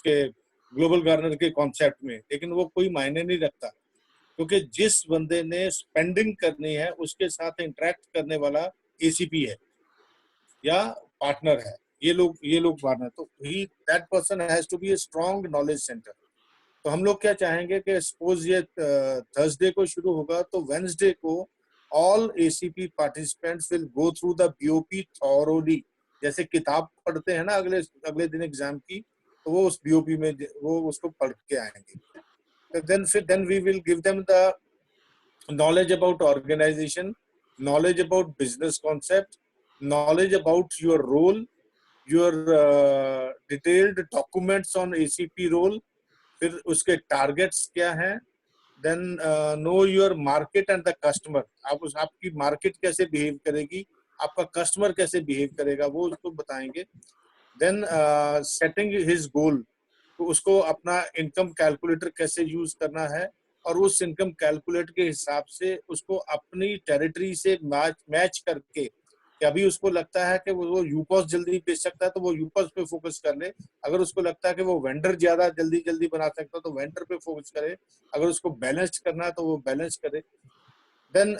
उसके global Garner के concept में, लेकिन वो कोई मायने नहीं रखता, क्योंकि जिस बंदे ने स्पेंडिंग करनी है उसके साथ इंटरेक्ट करने वाला एसीपी है या पार्टनर है। ये लोग पार्टनर, तो he that person has to be a strong knowledge centre. तो हम लोग क्या चाहेंगे कि सपोज ये थर्सडे को शुरू होगा, तो वेंसडे को all ACP participants will go through the BOP thoroughly. जैसे किताब पढ़ते हैं ना अगले अगले दिन एग्जाम की, तो वो उस बीओपी में वो उसको पढ़ के आएंगे। then we will give them the knowledge about organization, knowledge about business concept, knowledge about your role, your detailed documents on ACP role, फिर उसके टारगेट्स क्या हैं, then know your market and the customer. आपकी market कैसे behave करेगी, आपका customer कैसे behave करेगा, वो उसको बताएंगे। देन सेटिंग हिज गोल, तो उसको अपना इनकम कैलकुलेटर कैसे यूज करना है, और उस इनकम कैलकुलेटर के हिसाब से उसको अपनी टेरिटरी से मैच करके, कि अभी उसको लगता है कि वो यूपॉस जल्दी बेच सकता है तो वो यूपॉस पे फोकस कर ले, अगर उसको लगता है कि वो वेंडर ज्यादा जल्दी बना सकता है तो वेंडर पे फोकस करे, अगर उसको बैलेंस करना है तो वो बैलेंस करे। देन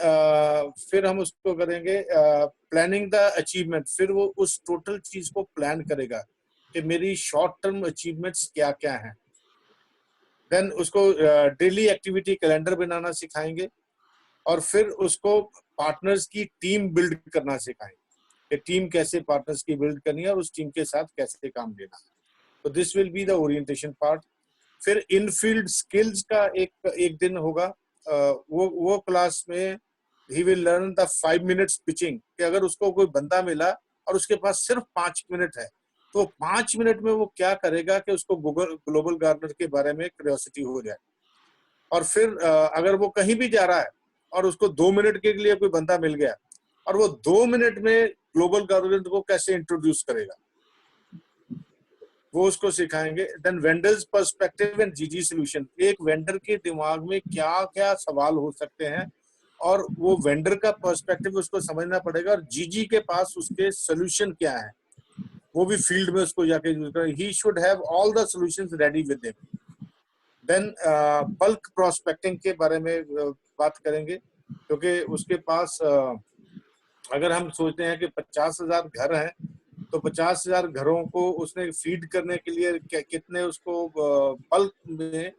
फिर हम उसको करेंगे प्लानिंग द अचीवमेंट, फिर वो उस टोटल चीज को प्लान करेगा कि मेरी शॉर्ट टर्म अचीवमेंट्स क्या क्या हैं। देन उसको डेली एक्टिविटी कैलेंडर बनाना सिखाएंगे, और फिर उसको पार्टनर्स की टीम बिल्ड करना सिखाएंगे कि टीम कैसे पार्टनर्स की बिल्ड करनी है और उस टीम के साथ कैसे काम लेना है। तो this will be the orientation part. फिर इन फील्ड स्किल्स का एक दिन होगा, वो क्लास में he will learn the 5 minutes pitching, कि अगर उसको कोई बंदा मिला और उसके पास सिर्फ 5 मिनट है, तो 5 मिनट में वो क्या करेगा कि उसको ग्लोबल गार्डनर के बारे में क्यूरियोसिटी हो जाए। और फिर अगर वो कहीं भी जा रहा है और उसको 2 मिनट के लिए कोई बंदा मिल गया, और वो 2 मिनट में ग्लोबल गार्डनर को कैसे इंट्रोड्यूस करेगा, वो उसको सिखाएंगे। देन वेंडर्स पर्सपेक्टिव एंड जीजी सॉल्यूशन, एक वेंडर के दिमाग में क्या क्या सवाल हो सकते हैं, और वो वेंडर का पर्सपेक्टिव उसको समझना पड़ेगा, और जीजी के पास उसके सोल्यूशन क्या है, वो भी फील्ड में उसको जाके यूज करें। He should have all the solutions ready with him. Then bulk prospecting के बारे में बात करेंगे, क्योंकि उसके पास अगर हम सोचते हैं कि 50,000 घर हैं, तो 50,000 घरों को उसने फीड करने के लिए कितने उसको बल्क में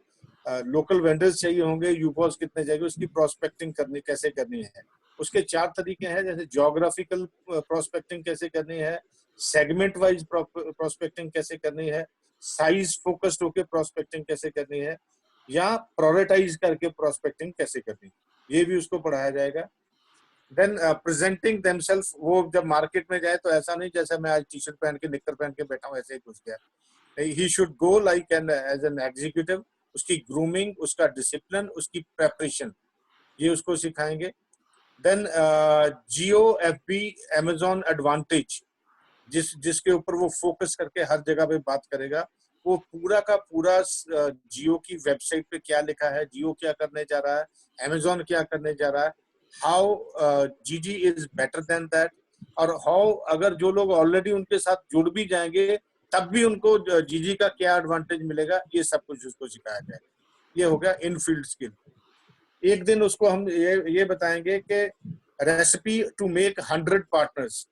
लोकल वेंडर्स चाहिए होंगे, यूपॉस कितने चाहिए, उसकी प्रोस्पेक्टिंग कैसे करनी है। उसके 4 तरीके हैं, जैसे ज्योग्राफिकल प्रोस्पेक्टिंग कैसे करनी है, सेगमेंट वाइज प्रोस्पेक्टिंग कैसे करनी है, साइज फोकस्ड होकर प्रोस्पेक्टिंग कैसे करनी है, या प्रायोरिटाइज करके प्रोस्पेक्टिंग कैसे करनी है, ये भी उसको पढ़ाया जाएगा। देन प्रेजेंटिंग देमसेल्फ, वो जब मार्केट में जाए तो ऐसा नहीं जैसे मैं आज टी शर्ट पहन के निक्कर पहन के बैठा हूँ ऐसे ही घुस गया। He should go like an as an executive, उसकी ग्रूमिंग, उसका डिसिप्लिन, उसकी प्रेपरेशन, ये उसको सिखाएंगे। Then Jio FB Amazon advantage, जिसके ऊपर वो फोकस करके हर जगह पे बात करेगा, वो पूरा का पूरा जियो की वेबसाइट पे क्या लिखा है, जियो क्या करने जा रहा है, अमेजॉन क्या करने जा रहा है, हाउ जीजी इज बेटर देन दैट, और हाउ अगर जो लोग ऑलरेडी उनके साथ जुड़ भी जाएंगे तब भी उनको जीजी का क्या एडवांटेज मिलेगा, ये सब कुछ उसको सिखाया जाए। ये हो गया इन फील्ड स्किल। एक दिन उसको हम ये बताएंगे कि रेसिपी टू मेक 100 पार्टनर्स,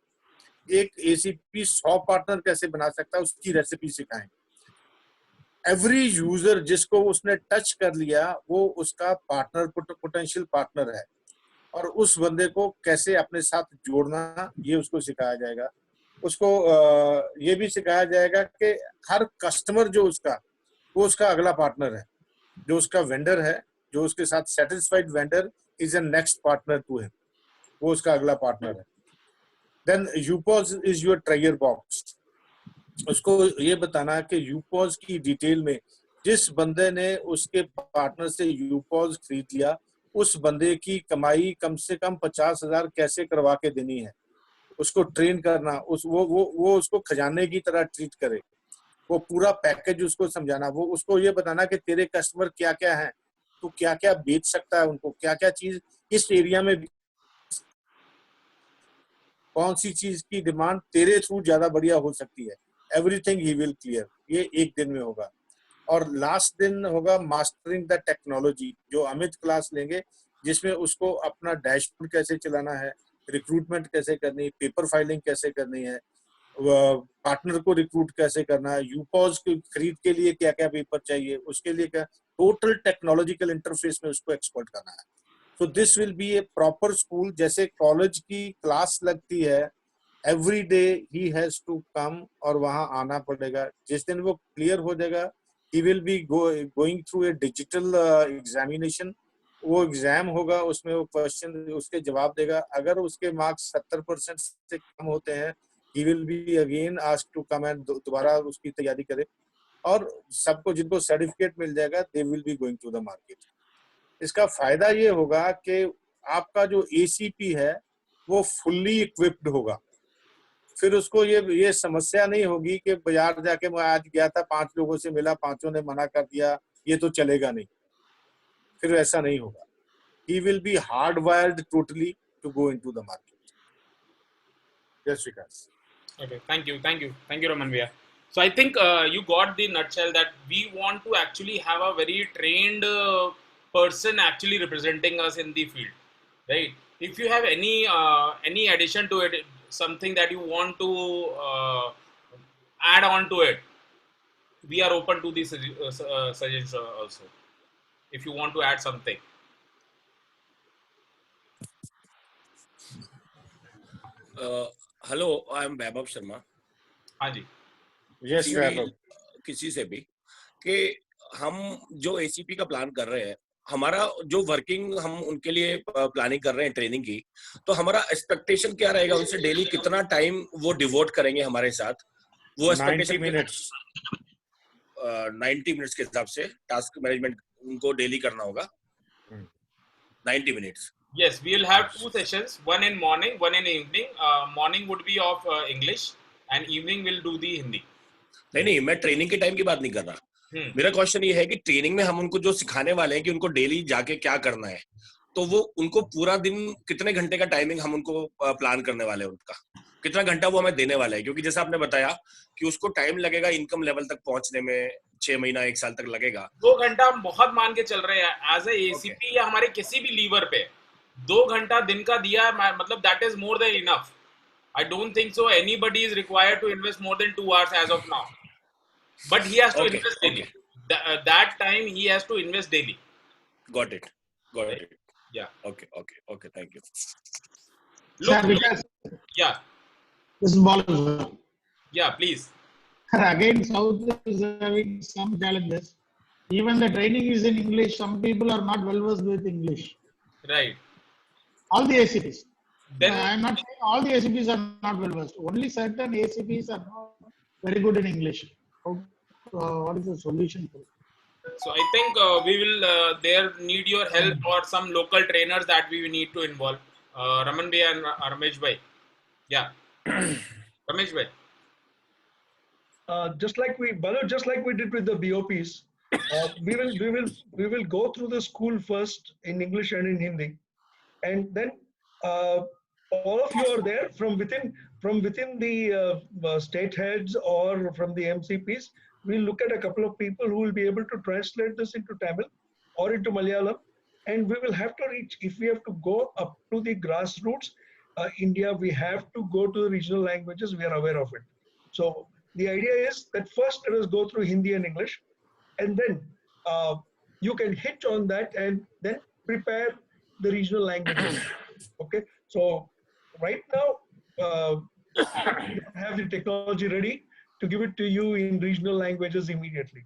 एक एसीपी 100 पार्टनर कैसे बना सकता है, उसकी रेसिपी सिखाएंगे। एवरी यूजर जिसको उसने टच कर लिया वो उसका पार्टनर, पोटेंशियल पार्टनर है, और उस बंदे को कैसे अपने साथ जोड़ना, ये उसको सिखाया जाएगा। उसको ये भी सिखाया जाएगा कि हर कस्टमर जो उसका, वो उसका अगला पार्टनर है, जो उसका वेंडर है, जो उसके साथ satisfied vendor is a next partner to him, वो उसका अगला पार्टनर है। देन यूपॉज इज योर ट्रायर बॉक्स, उसको ये बताना कि यूपॉज की डिटेल में जिस बंदे ने उसके पार्टनर से यूपॉज खरीद लिया, उस बंदे की कमाई कम से कम 50,000 कैसे करवा के देनी है, उसको ट्रेन करना, वो उसको खजाने की तरह ट्रीट करे, वो पूरा पैकेज उसको समझाना, वो उसको ये बताना कि तेरे कस्टमर क्या क्या हैं, तो क्या क्या बेच सकता है, उनको क्या क्या चीज इस एरिया में, कौन सी चीज की डिमांड तेरे थ्रू ज्यादा बढ़िया हो सकती है, एवरीथिंग ही विल क्लियर। ये एक दिन में होगा। और लास्ट दिन होगा मास्टरिंग द टेक्नोलॉजी, जो अमित क्लास लेंगे, जिसमें उसको अपना डैशबोर्ड कैसे चलाना है, रिक्रूटमेंट कैसे करनी है, पेपर फाइलिंग कैसे करनी है, पार्टनर को रिक्रूट कैसे करना है, यूपॉज की खरीद के लिए क्या क्या पेपर चाहिए, उसके लिए क्या, टोटल टेक्नोलॉजिकल इंटरफेस में उसको एक्सपर्ट करना है. So this will be a proper school. जैसे कॉलेज की क्लास लगती है, every day he has to come, और वहां आना पड़ेगा. जिस दिन वो क्लियर हो जाएगा, ही will be going through a digital examination. वो एग्जाम होगा, उसमें वो क्वेश्चन उसके जवाब देगा. अगर उसके मार्क्स 70% से कम होते हैं, he will be again asked to come and दोबारा उसकी तैयारी करे. और सबको जिनको सर्टिफिकेट मिल जाएगा, they will be going to the market. इसका फायदा ये होगा कि आपका जो एसीपी है वो फुल्ली इक्विप्ड होगा. फिर उसको ये समस्या नहीं होगी कि बाजार जाके मैं आज गया था, 5 लोगों से मिला, 5 ने मना कर दिया, ये तो चलेगा नहीं. फिर ऐसा नहीं होगा. He will be hardwired totally to go into the market. Yes, Vikas. Okay, thank you, Raman Bhaiya. So I think you got the nutshell that we want to actually have a very trained person actually representing us in the field, right? If you have any addition to it, something that you want to add on to it, we are open to this suggestions also. If you want to add something. Hello, I am Vaibhav Sharma. हाँ जी. Yes, Vaibhav. किसी से भी कि हम जो ACP का plan कर रहे हैं, हमारा जो वर्किंग हम उनके लिए प्लानिंग कर रहे हैं ट्रेनिंग की, तो हमारा एक्सपेक्टेशन क्या रहेगा उनसे? डेली कितना टाइम वो डिवोट करेंगे हमारे साथ? वो 90 minutes. 90 मिनट्स के हिसाब से टास्क मैनेजमेंट उनको डेली करना होगा. 90 minutes. Yes, we will have 2 sessions, one in morning, one in evening. Morning would be of English and evening will do the Hindi. नहीं, मैं ट्रेनिंग के टाइम की बात नहीं कर रहा. मेरा क्वेश्चन ये है कि ट्रेनिंग में हम उनको जो सिखाने वाले हैं कि उनको डेली जाके क्या करना है, तो वो उनको पूरा दिन कितने घंटे का टाइमिंग हम उनको प्लान करने वाले हैं, उनका कितना घंटा वो हमें देने वाले हैं? क्योंकि जैसा आपने बताया कि उसको टाइम लगेगा इनकम लेवल तक पहुंचने में, 6 महीना 1 साल तक लगेगा. 2 घंटा हम बहुत मान के चल रहे हैं एज ए एसीपी या हमारे किसी भी लीवर पे 2 घंटा दिन का दिया, मतलब that is more than enough. I don't think so anybody is required to invest more than 2 hours as of now. But he has to invest daily. That time he has to invest daily. Got it. Yeah. Okay. Thank you. Look, Because, yeah. this is Balaji. Yeah, please. Again, South is having some challenges. Even the training is in English. Some people are not well versed with English. Right. All the ACPs. Then I am not saying all the ACPs are not well versed. Only certain ACPs are not very good in English. What is the solution for it? so I think we will there need your help or some local trainers that we need to involve. Raman bhai and Ramesh bhai. Yeah. Ramesh bhai. Just like we did with the BOPs, we will go through the school first in English and in Hindi, and then all of you are there from within the state heads or from the MCPs. We'll look at a couple of people who will be able to translate this into Tamil or into Malayalam, and we will have to reach. If we have to go up to the grassroots, India, we have to go to the regional languages. We are aware of it. So the idea is that first let us go through Hindi and English, and then you can hitch on that and then prepare the regional languages. Okay, so right now we don't have the technology ready to give it to you in regional languages immediately.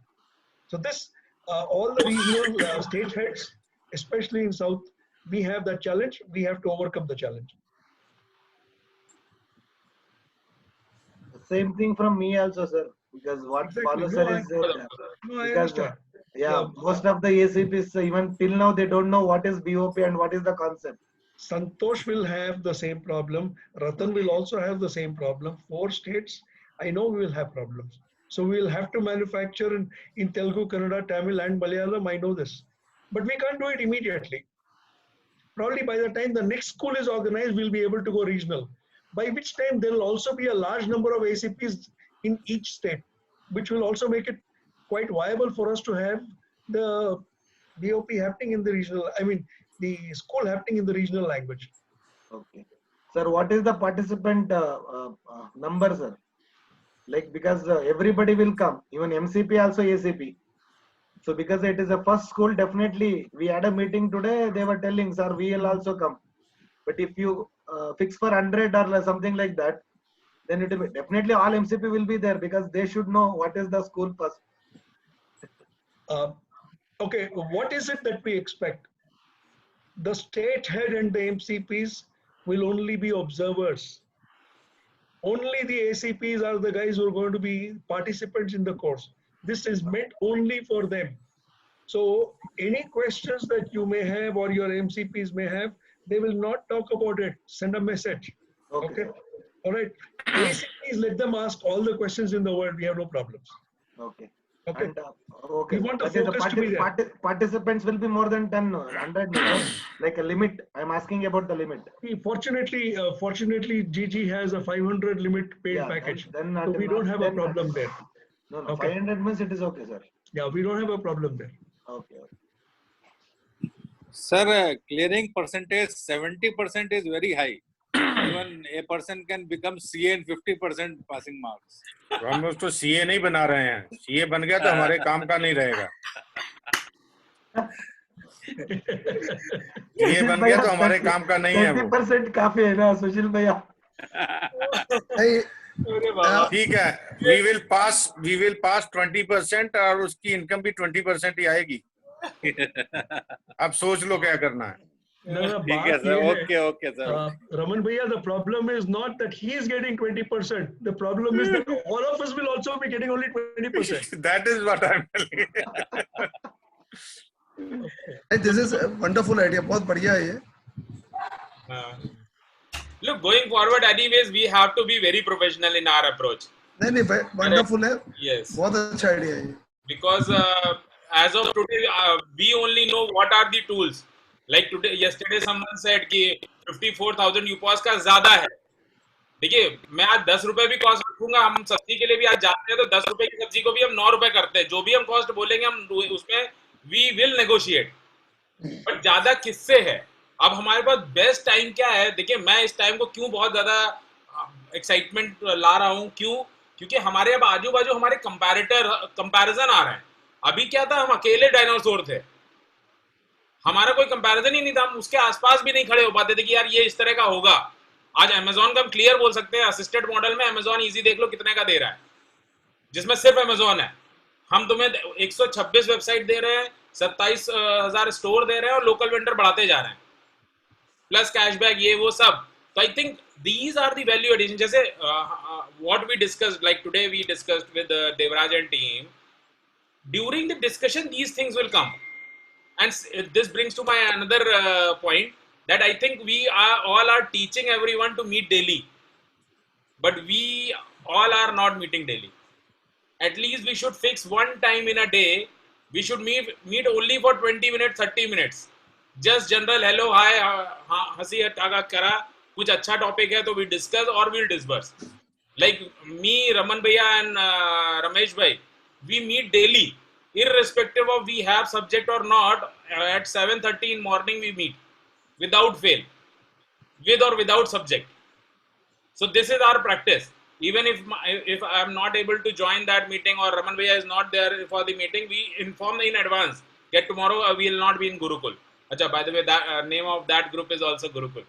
So this all the regional state heads, especially in South, we have that challenge. We have to overcome the challenge. Same thing from me also, sir. Because what Exactly. Balu sir No, is I because understand. most of the ACPs even till now they don't know what is BOP and what is the concept. Santosh will have the same problem. Ratan will also have the same problem. 4 states, I know we will have problems. So we will have to manufacture in Telugu, Kannada, Tamil and Malayalam. I know this. But we can't do it immediately. Probably by the time the next school is organized, we'll be able to go regional. By which time there will also be a large number of ACPs in each state, which will also make it quite viable for us to have the BOP happening in the regional, I mean, the school happening in the regional language. Okay. Sir, what is the participant number, sir? Like, because everybody will come, even MCP also ACP. So because it is a first school, definitely we had a meeting today. They were telling, sir, we will also come. But if you fix for 100 or something like that, then it will be, definitely all MCP will be there because they should know what is the school first. Okay, what is it that we expect? The state head and the MCPs will only be observers. Only the ACPs are the guys who are going to be participants in the course. This is meant only for them. So any questions that you may have or your MCPs may have, they will not talk about it. Send a message. Okay. All right. ACPs, let them ask all the questions in the world. We have no problems. Okay. Okay. And, okay. We want the That is focus to be there. Participants will be more than 10, 100, like a limit. I'm asking about the limit. Fortunately, GG has a 500 limit paid package. Then so we don't have a problem there. No, Okay. 500 means it is okay, sir. Yeah, we don't have a problem there. Okay. Sir, clearing percentage 70% is very high. Even a person can become CA in 50% passing marks. तो हम उसको CA नहीं बना रहे हैं. CA बन गया तो हमारे काम का नहीं रहेगा. CA बन गया तो हमारे काम का नहीं है वो. 20% काफी है ना सुशील भैया. ठीक है. We will pass 20% और उसकी इनकम भी 20% ही आएगी. अब सोच लो क्या करना है. ठीक है sir. Okay sir. Raman Bhaiya, the problem is not that he is getting 20%. The problem is that all of us will also be getting only 20%. That is what I'm telling you. This is a wonderful idea. बहुत बढ़िया है ये. Look, going forward, anyways, we have to be very professional in our approach. नहीं wonderful है. Yes. बहुत अच्छा idea है. Because as of today, we only know what are the tools. Like today, yesterday, someone said कि 54,000 UPOS का ज्यादा है. देखिए, मैं आज 10 रुपए भी कॉस्ट रखूंगा. हम सब्जी के लिए भी आज जाते हैं तो 10 रुपए की सब्जी को भी हम 9 रुपए करते हैं. जो भी हम कॉस्ट बोलेंगे हम उसमें we will negotiate. बट ज्यादा किससे है? अब हमारे पास बेस्ट टाइम क्या है? देखिए, मैं इस टाइम को क्यों बहुत ज्यादा एक्साइटमेंट ला रहा हूँ. क्यों? क्योंकि हमारे अब आजू बाजू हमारे कंपैरिजन आ रहे हैं. अभी क्या था, हम अकेले डायनासोर थे. हमारा कोई कंपैरिजन ही नहीं था. हम उसके आसपास भी नहीं खड़े हो पाते थे कि यार ये इस तरह का होगा. आज अमेजोन का हम क्लियर बोल सकते हैं. असिस्टेड मॉडल में अमेजोन इजी देख लो कितने का दे रहा है, जिसमें सिर्फ अमेजोन है. हम तुम्हें 126 वेबसाइट दे रहे हैं, 27,000 स्टोर दे रहे हैं और लोकल वेंडर बढ़ाते जा रहे हैं, प्लस कैशबैक, ये वो सब. तो I think these are the value addition. जैसे what we discussed, like today we discussed with Devraj and team. During the discussion these things will come. And this brings to my another point, that I think we all are teaching everyone to meet daily, but we all are not meeting daily. At least we should fix one time in a day. We should meet only for 20 minutes, 30 minutes. Just general hello, hi, हंसी हटागा करा, कुछ अच्छा topic है तो we discuss or we'll disperse. Like me, Raman Bhaiya and Ramesh Bhai, we meet daily. Irrespective of we have subject or not, at 7:30 in morning we meet without fail, with or without subject. So this is our practice. Even if I am not able to join that meeting or Raman Bhaiya is not there for the meeting, we inform in advance that tomorrow we will not be in Gurukul. Acha, by the way, that name of that group is also Gurukul.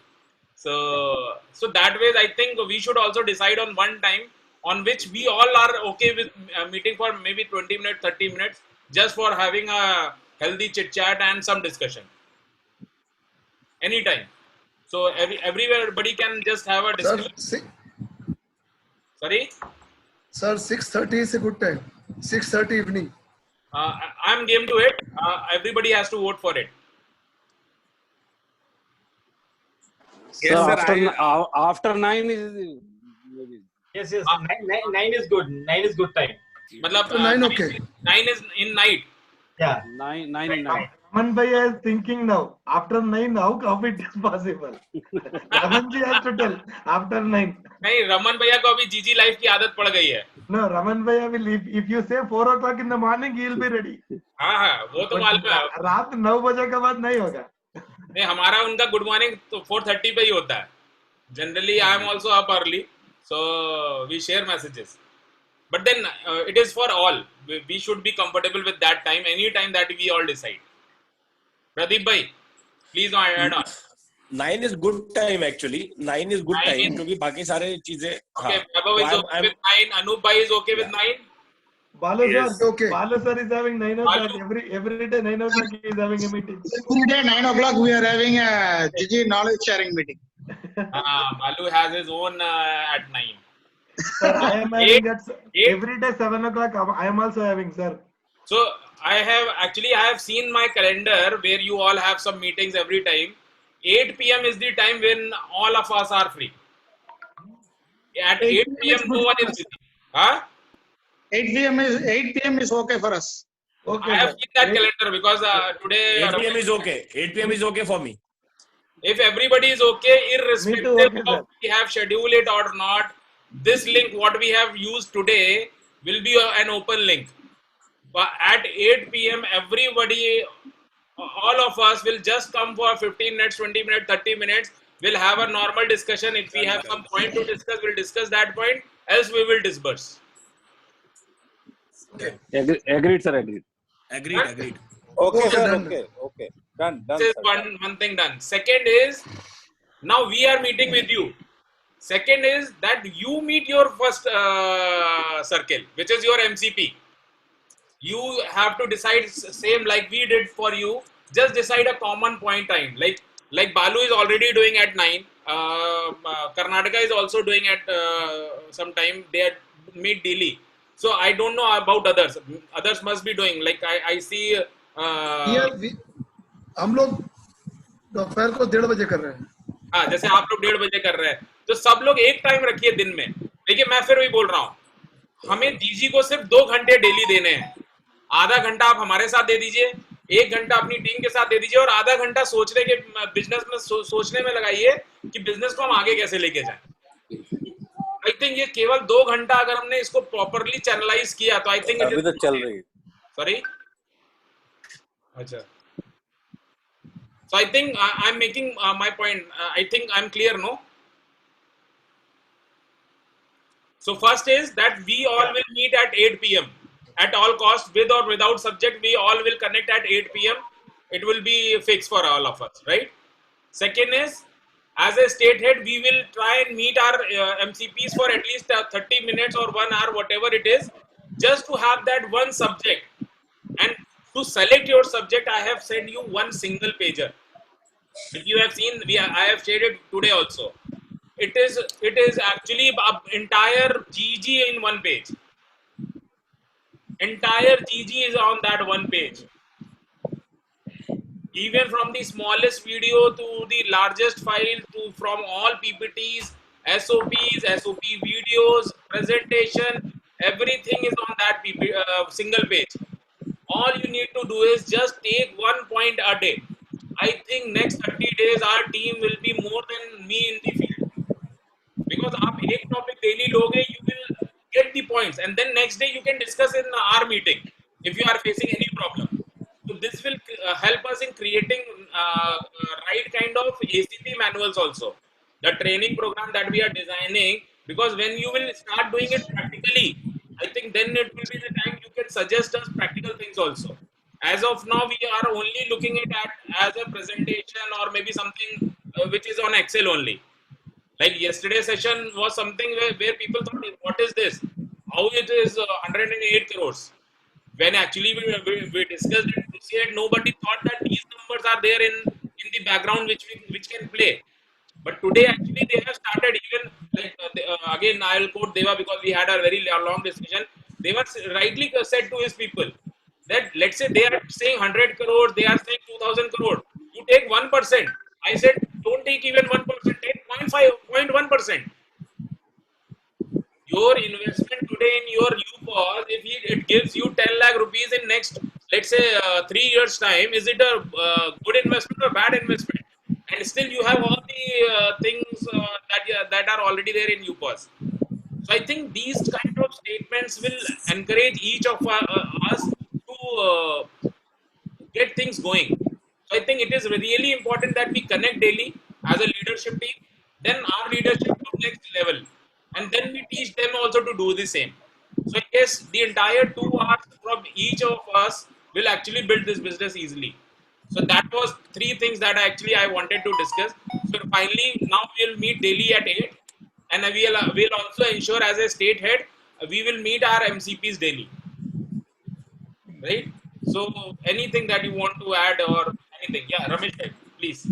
So that way I think we should also decide on one time on which we all are okay with meeting for maybe 20 minutes, 30 minutes, just for having a healthy chit chat and some discussion. Anytime. So everybody can just have a discussion. Sorry? Sir, 6:30 is a good time. 6:30 evening. I'm game to it. Everybody has to vote for it. Yes, So sir, after 9 is maybe. Yes. 9 is good. 9 is good time. मतलब 9 okay. 9 is in night. Yeah. 9 in night. Raman Bhai is thinking now. After 9, how it is possible? Raman ji has to tell. After 9. नहीं, रमन भैया को अभी जीजी life की आदत पड़ गई है. No, Raman Bhai will. If you say 4 o'clock in the morning, he will be ready. हाँ, वो तो मालूम है. रात 9 बजे के बाद नहीं होगा. नहीं, हमारा उनका गुड मॉर्निंग तो 4:30 पे ही होता है. Generally, I am also up early, so we share messages. But then it is for all. We should be comfortable with that time, any time that we all decide. Pradeep bhai, please add on. 9 is good time actually. 9 is good time क्योंकि बाकी सारे चीजें. Okay, Vaibhav is okay with 9. Anup bhai is okay with 9. Balu Yes, sir, okay. Balu sir is having 9 o'clock. Every day 9 o'clock he is having a meeting. Every day 9 o'clock we are having a GG knowledge sharing meeting. Balu has his own at 9. Sir, I am having every day 7 o'clock. I am also having, sir. So I have seen my calendar where you all have some meetings every time. 8 p.m. is the time when all of us are free. At 8 p.m. no one is busy. Huh? 8 p.m. is okay for us. Okay. I have seen that calendar because today 8 p.m. is okay. 8 p.m. is okay for me. If everybody is okay, irrespective okay, of we have scheduled it or not, this link what we have used today will be an open link. But at 8 p.m. everybody, all of us will just come for 15 minutes, 20 minutes, 30 minutes. We'll have a normal discussion. If we have some point to discuss, we'll discuss that point. Else we will disperse. Agreed, sir. Agreed. Agreed. Okay, sir. done. Okay. Done. This is one thing done. Second is, now we are meeting with you. Second is that you meet your first circle, which is your MCP. You have to decide same like we did for you. Just decide a common point time. Like Balu is already doing at 9. Karnataka is also doing at some time. They are meet daily. So I don't know about others. Others must be doing. Like I see. हम लोग दोपहर को 1:30 बजे कर रहे हैं. हाँ, जैसे आप लोग 1:30 बजे कर रहे हैं, तो सब लोग एक टाइम रखिए दिन में. देखिए मैं फिर भी बोल रहा हूँ, हमें जीजी को सिर्फ 2 घंटे डेली देने हैं. आधा घंटा आप हमारे साथ दे दीजिए, 1 घंटा अपनी टीम के साथ दे दीजिए और आधा घंटा सोचने के बिजनेस में सोचने में लगाइए कि बिजनेस को हम आगे कैसे लेके जाएं. आई थिंक ये केवल 2 घंटा अगर हमने इसको प्रॉपरली चैनलाइज किया तो आई थिंक अभी तो चल रही है. सॉरी. अच्छा. So I think I'm making my point. I think I'm clear, no? So first is that we all will meet at 8 p.m. at all costs, with or without subject. We all will connect at 8 p.m. It will be fixed for all of us, right? Second is, as a state head, we will try and meet our MCPs for at least 30 minutes or 1 hour, whatever it is, just to have that one subject. And to select your subject, I have sent you one single pager. If you have seen, I have shared it today also. It is actually entire GG in one page. Entire GG is on that one page. Even from the smallest video to the largest file, from all PPTs, SOPs, SOP videos, presentation, everything is on that single page. All you need to do is just take 1 point a day. I think next 30 days our team will be more than me in the field. Because आप एक topic daily लोगे, you will get the points, and then next day you can discuss in our meeting if you are facing any problem. So this will help us in creating right kind of ACP manuals also. The training program that we are designing, because when you will start doing it practically, I think then it will be the time you can suggest us practical things also. As of now, we are only looking at as a presentation or maybe something which is on Excel only. Like yesterday's session was something where people thought, what is this? How it is 108 crores? When actually we discussed it, nobody thought that these numbers are there in the background which can play. But today actually they have started, even like again I will quote Deva because we had a very long discussion. Deva rightly said to his people that let's say they are saying 100 crores, they are saying 2000 crores. You take 1%. I said don't take even 1%, take 0.1%. Your investment today in your UPOS, if it gives you 10 lakh rupees in next let's say 3 years time, is it a good investment or bad investment? And still you have all the things that are already there in UPass. So I think these kind of statements will encourage each of us to get things going. So I think it is really important that we connect daily as a leadership team, then our leadership to next level, and then we teach them also to do the same. So I guess the entire 2 hours from each of us will actually build this business easily. So that was three things that I wanted to discuss. So finally, now we'll meet daily at 8, and we'll also ensure as a state head we will meet our MCPs daily, right? So anything that you want to add or anything? Yeah, Ramesh, please.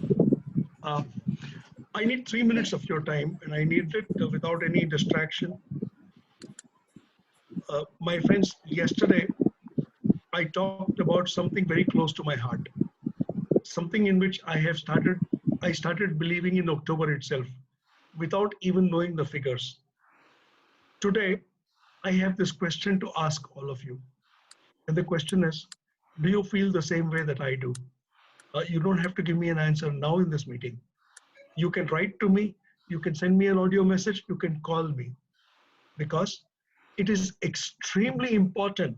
Uh, I need 3 minutes of your time, and I need it without any distraction. My friends, yesterday I talked about something very close to my heart, something in which I started believing in October itself, without even knowing the figures. Today, I have this question to ask all of you. And the question is, do you feel the same way that I do? You don't have to give me an answer now in this meeting. You can write to me, you can send me an audio message, you can call me. Because it is extremely important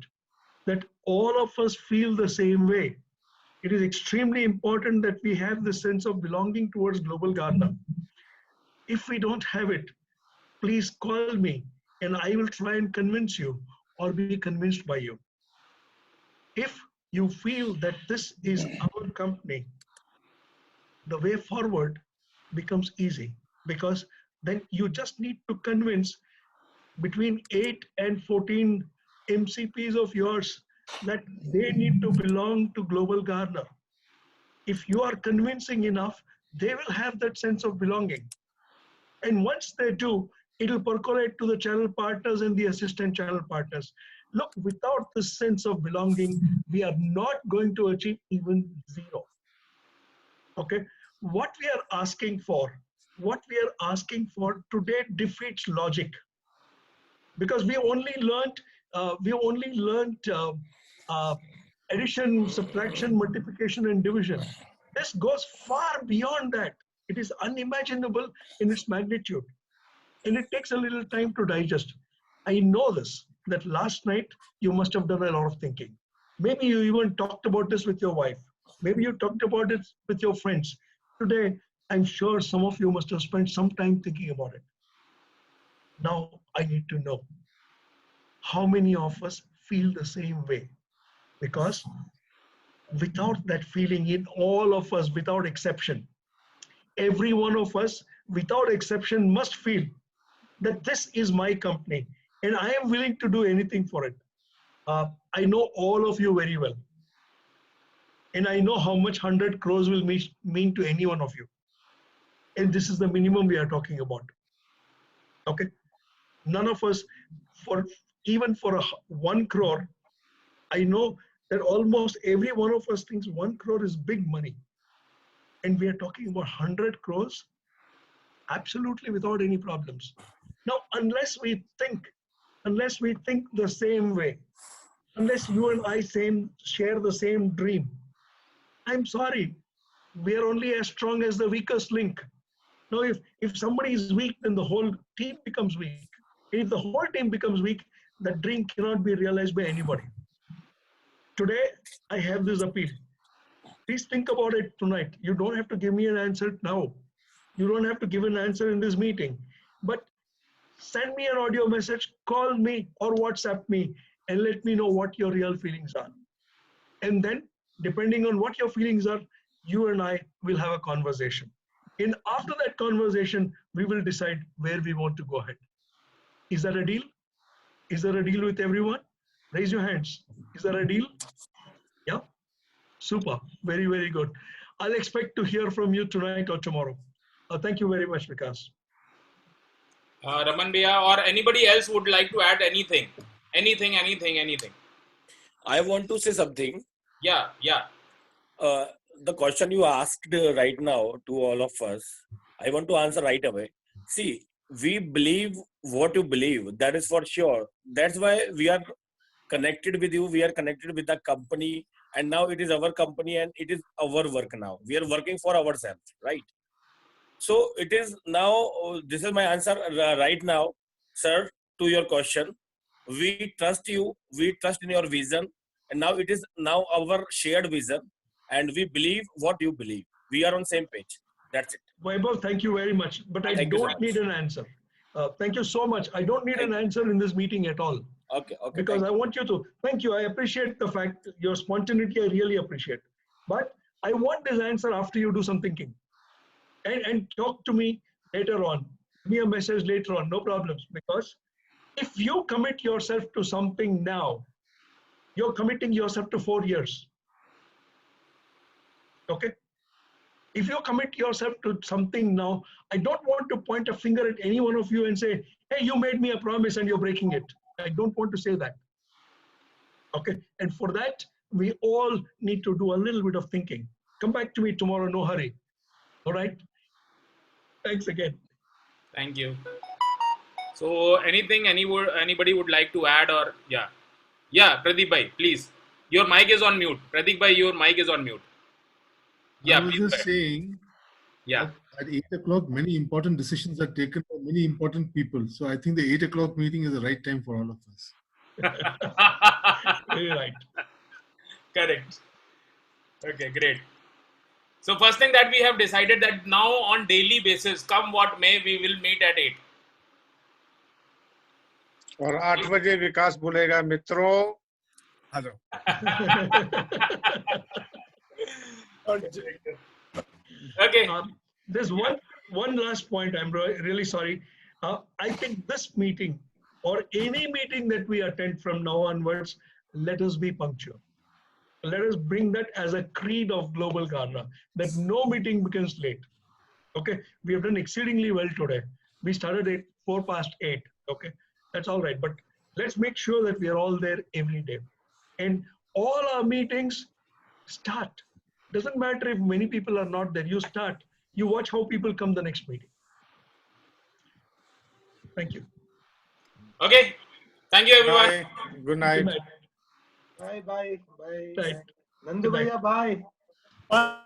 that all of us feel the same way. It is extremely important that we have the sense of belonging towards Global Gardener. If we don't have it, please call me and I will try and convince you or be convinced by you. If you feel that this is our company, the way forward becomes easy, because then you just need to convince between 8 and 14 MCPs of yours that they need to belong to Global Gardener. If you are convincing enough, they will have that sense of belonging. And once they do, it'll percolate to the channel partners and the assistant channel partners. Look, without this sense of belonging, we are not going to achieve even 0. Okay? What we are asking for today defeats logic. Because we only learned addition, subtraction, multiplication, and division. This goes far beyond that. It is unimaginable in its magnitude. And it takes a little time to digest. I know this, that last night you must have done a lot of thinking. Maybe you even talked about this with your wife. Maybe you talked about it with your friends. Today, I'm sure some of you must have spent some time thinking about it. Now, I need to know how many of us feel the same way. Because without that feeling in all of us, without exception, every one of us, without exception, must feel that this is my company and I am willing to do anything for it. I know all of you very well. And I know how much 100 crores will mean to any one of you. And this is the minimum we are talking about. Okay? None of us, even for 1 crore, I know that almost every one of us thinks 1 crore is big money. And we are talking about 100 crores, absolutely without any problems. Now, unless we think the same way, unless you and I share the same dream, I'm sorry, we are only as strong as the weakest link. Now, if somebody is weak, then the whole team becomes weak. If the whole team becomes weak, that dream cannot be realized by anybody. Today, I have this appeal. Please think about it tonight. You don't have to give me an answer now. You don't have to give an answer in this meeting. But send me an audio message, call me or WhatsApp me and let me know what your real feelings are. And then, depending on what your feelings are, you and I will have a conversation. And after that conversation, we will decide where we want to go ahead. Is that a deal? Is there a deal with everyone? Raise your hands. Is there a deal? Yeah? Super. Very, very good. I'll expect to hear from you tonight or tomorrow. Thank you very much, Vikas. Raman Bhaiya or anybody else would like to add anything? Anything. I want to say something. Yeah. The question you asked right now to all of us, I want to answer right away. See, we believe what you believe. That is for sure. That's why we are connected with you, we are connected with the company, and now it is our company and it is our work now. We are working for ourselves, right? So it is now, this is my answer right now, sir, to your question. We trust you, we trust in your vision, and now it is now our shared vision, and we believe what you believe. We are on same page. That's it. Vaibhav, thank you very much. But I Thank you so don't need much. an answer. Thank you so much. I don't need an answer in this meeting at all. Okay, Because I want you to, thank you. I appreciate the fact, your spontaneity, I really appreciate. But I want this answer after you do some thinking. And talk to me later on. Give me a message later on, no problems. Because if you commit yourself to something now, you're committing yourself to 4 years. Okay? If you commit yourself to something now, I don't want to point a finger at any one of you and say, hey, you made me a promise and you're breaking it. I don't want to say that. Okay? And for that, we all need to do a little bit of thinking. Come back to me tomorrow, no hurry. All right? Thanks again. Thank you. So anything anybody would like to add, or yeah, Pradeep bhai, please. Your mic is on mute. Pradeep bhai, your mic is on mute. Yeah, I was please just go ahead. saying Yeah. that at 8 o'clock, many important decisions are taken by many important people. So I think the 8 o'clock meeting is the right time for all of us. Very right. Correct. Okay, great. So first thing that we have decided that now on daily basis, come what may, we will meet at 8. और 8 बजे विकास बोलेगा मित्रों आ जाओ. Okay. There's one last point. I'm really sorry. I think this meeting or any meeting that we attend from now onwards, let us be punctual. Let us bring that as a creed of Global Garner, that no meeting becomes late. Okay, we have done exceedingly well today. We started at 8:04. Okay, that's all right. But let's make sure that we are all there every day. And all our meetings start. Doesn't matter if many people are not there. You start. You watch how people come the next meeting. Thank you. Okay. Thank you, everyone. Bye. Good night. Good night. Bye, bye, bye. Right. Nandu Good night. Bhaiya, bye.